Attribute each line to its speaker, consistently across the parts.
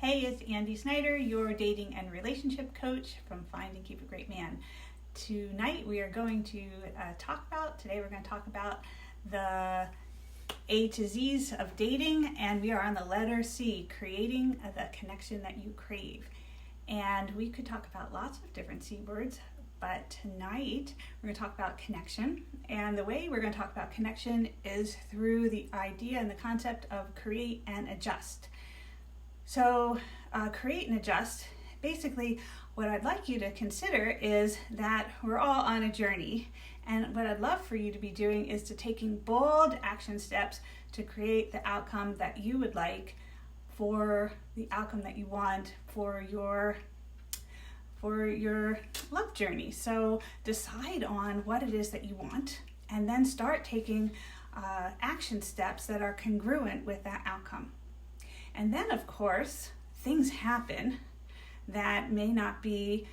Speaker 1: Hey, it's Andie Snyder, your dating and relationship coach from Find and Keep a Great Man. Tonight we are going to today we're going to talk about the A to Z's of dating, and we are on the letter C, creating the connection that you crave. And we could talk about lots of different C words, but tonight we're going to talk about connection. And the way we're going to talk about connection is through the idea and the concept of create and adjust. So create and adjust, basically what I'd like you to consider is that we're all on a journey, and what I'd love for you to be doing is to taking bold action steps to create the outcome that you would like, for the outcome that you want for your love journey. So decide on what it is that you want, and then start taking action steps that are congruent with that outcome. And then, of course, things happen that may not be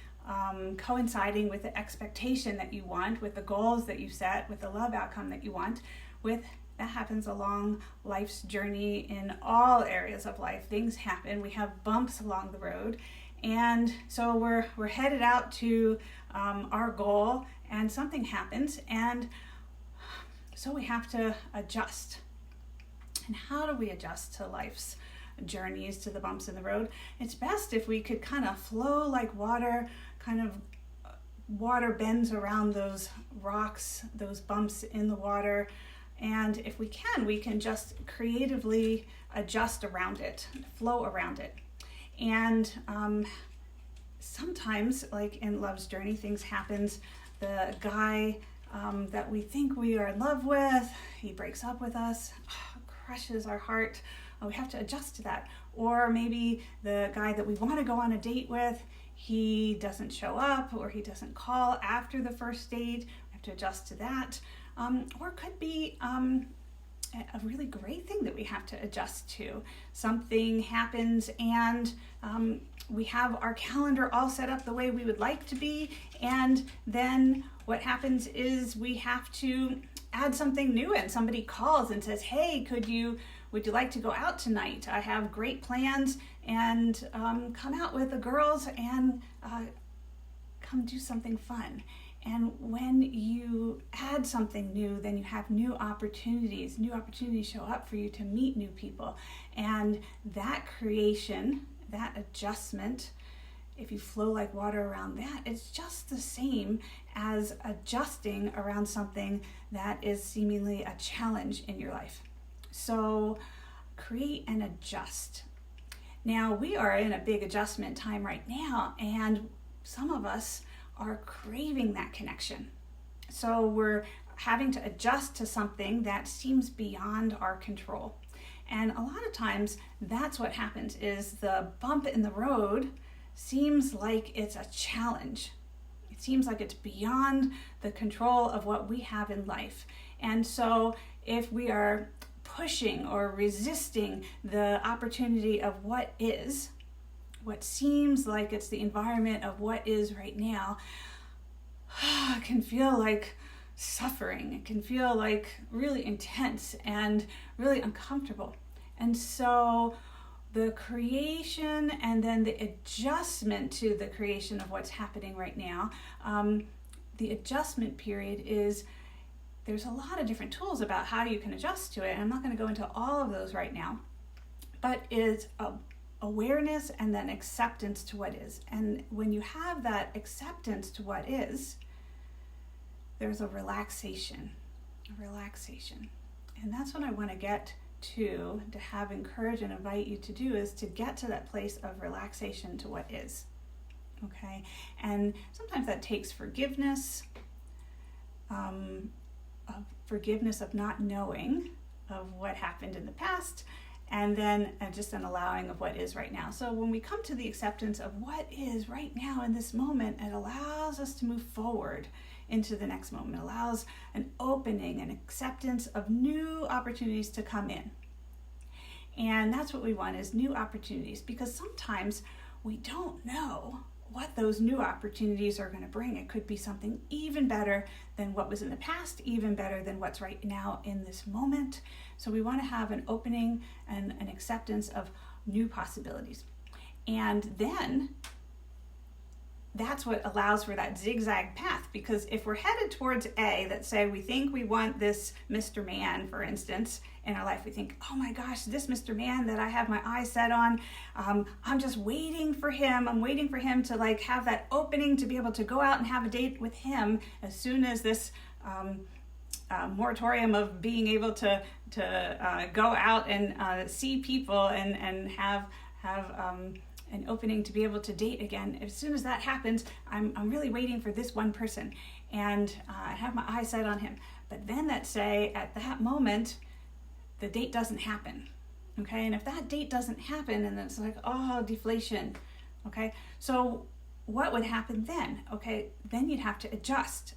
Speaker 1: coinciding with the expectation that you want, with the goals that you set, with the love outcome that you want. That happens along life's journey in all areas of life. Things happen. We have bumps along the road. And so we're headed out to our goal, and something happens. And so we have to adjust. And how do we adjust to life's journeys, to the bumps in the road? It's best if we could kind of flow like water, water bends around those rocks, those bumps in the water. And if we can just creatively adjust around it, flow around it. And sometimes, like in love's journey, things happens. The guy that we think we are in love with, he breaks up with us, crushes our heart. We have to adjust to that. Or maybe the guy that we want to go on a date with, he doesn't show up, or he doesn't call after the first date. We have to adjust to that. Or it could be a really great thing that we have to adjust to. Something happens, and we have our calendar all set up the way we would like to be, and then what happens is we have to add something new in. Somebody calls and says, hey, would you like to go out tonight? I have great plans, and come out with the girls and come do something fun. And when you add something new, then you have new opportunities. New opportunities show up for you to meet new people. And that creation, that adjustment, if you flow like water around that, it's just the same as adjusting around something that is seemingly a challenge in your life. So create and adjust. Now, we are in a big adjustment time right now, and some of us are craving that connection. So we're having to adjust to something that seems beyond our control. And a lot of times that's what happens, is the bump in the road seems like it's a challenge. It seems like it's beyond the control of what we have in life. And so if we are pushing or resisting the opportunity of what seems like it's the environment of what is right now, it can feel like suffering. It can feel like really intense and really uncomfortable. And so the creation and then the adjustment to the creation of what's happening right now, the adjustment period is, there's a lot of different tools about how you can adjust to it. And I'm not going to go into all of those right now, but it's awareness and then acceptance to what is. And when you have that acceptance to what is, there's a relaxation. And that's what I want to get to encourage and invite you to do, is to get to that place of relaxation to what is. Okay? And sometimes that takes forgiveness, forgiveness of not knowing of what happened in the past, and then just an allowing of what is right now. So when we come to the acceptance of what is right now in this moment, it allows us to move forward into the next moment. It allows an opening, an acceptance of new opportunities to come in. And that's what we want, is new opportunities, because sometimes we don't know what those new opportunities are going to bring. It could be something even better than what was in the past, even better than what's right now in this moment. So we want to have an opening and an acceptance of new possibilities. And then that's what allows for that zigzag path, because if we're headed towards A, that say we think we want this Mr. Man, for instance, in our life, we think, oh my gosh, this Mr. Man that I have my eyes set on, I'm just waiting for him. I'm waiting for him to like have that opening to be able to go out and have a date with him as soon as this moratorium of being able to go out and see people and have an opening to be able to date again. As soon as that happens, I'm really waiting for this one person, and I have my eyes set on him. But then let's say at that moment, the date doesn't happen, okay? And if that date doesn't happen, and then it's like, oh, deflation, okay? So what would happen then? Okay, then you'd have to adjust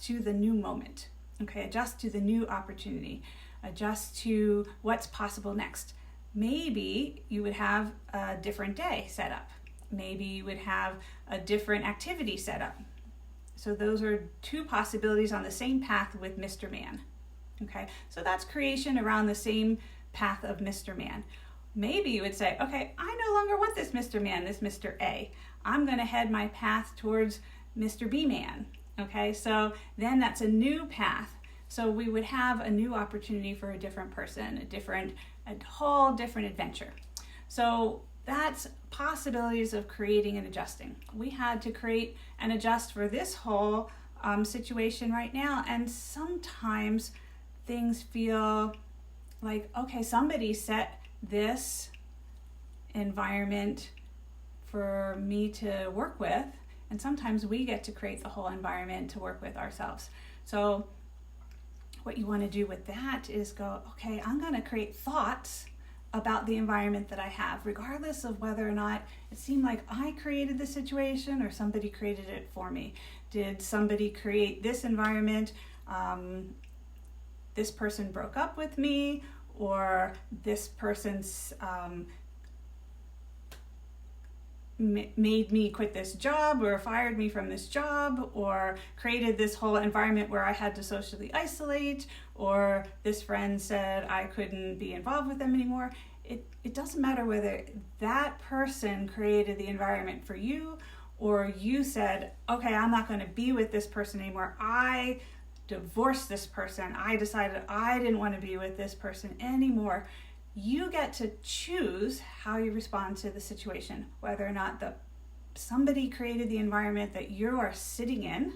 Speaker 1: to the new moment, okay? Adjust to the new opportunity, adjust to what's possible next. Maybe you would have a different day set up. Maybe you would have a different activity set up. So those are two possibilities on the same path with Mr. Man. Okay, so that's creation around the same path of Mr. Man. Maybe you would say, okay, I no longer want this Mr. Man, this Mr. A. I'm going to head my path towards Mr. B Man. Okay, so then that's a new path. So we would have a new opportunity for a different person, a whole different adventure. So that's possibilities of creating and adjusting. We had to create and adjust for this whole situation right now. And sometimes things feel like, okay, somebody set this environment for me to work with. And sometimes we get to create the whole environment to work with ourselves. So what you want to do with that is go, okay, I'm going to create thoughts about the environment that I have, regardless of whether or not it seemed like I created the situation or somebody created it for me. Did somebody create this environment? This person broke up with me, or this person's made me quit this job, or fired me from this job, or created this whole environment where I had to socially isolate, or this friend said I couldn't be involved with them anymore. It doesn't matter whether that person created the environment for you, or you said, okay, I'm not going to be with this person anymore. I divorced this person. I decided I didn't want to be with this person anymore. You get to choose how you respond to the situation, whether or not somebody created the environment that you are sitting in,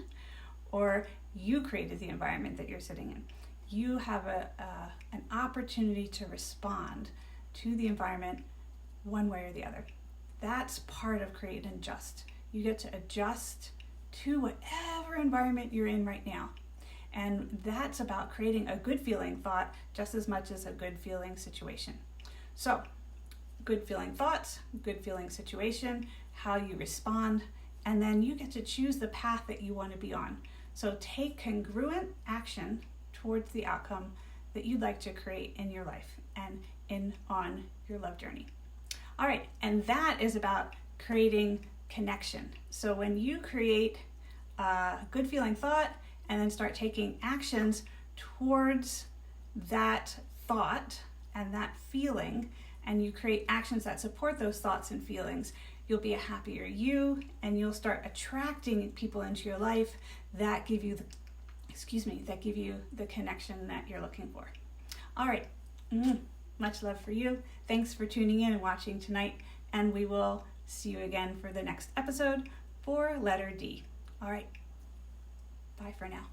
Speaker 1: or you created the environment that you're sitting in. You have an opportunity to respond to the environment one way or the other. That's part of create and adjust. You get to adjust to whatever environment you're in right now. And that's about creating a good feeling thought just as much as a good feeling situation. So, good feeling thoughts, good feeling situation, how you respond, and then you get to choose the path that you want to be on. So take congruent action towards the outcome that you'd like to create in your life and on your love journey. All right, and that is about creating connection. So when you create a good feeling thought and then start taking actions towards that thought and that feeling, and you create actions that support those thoughts and feelings, you'll be a happier you, and you'll start attracting people into your life that give you the connection that you're looking for. All right, much love for you. Thanks for tuning in and watching tonight, and we will see you again for the next episode for letter D. All right, bye for now.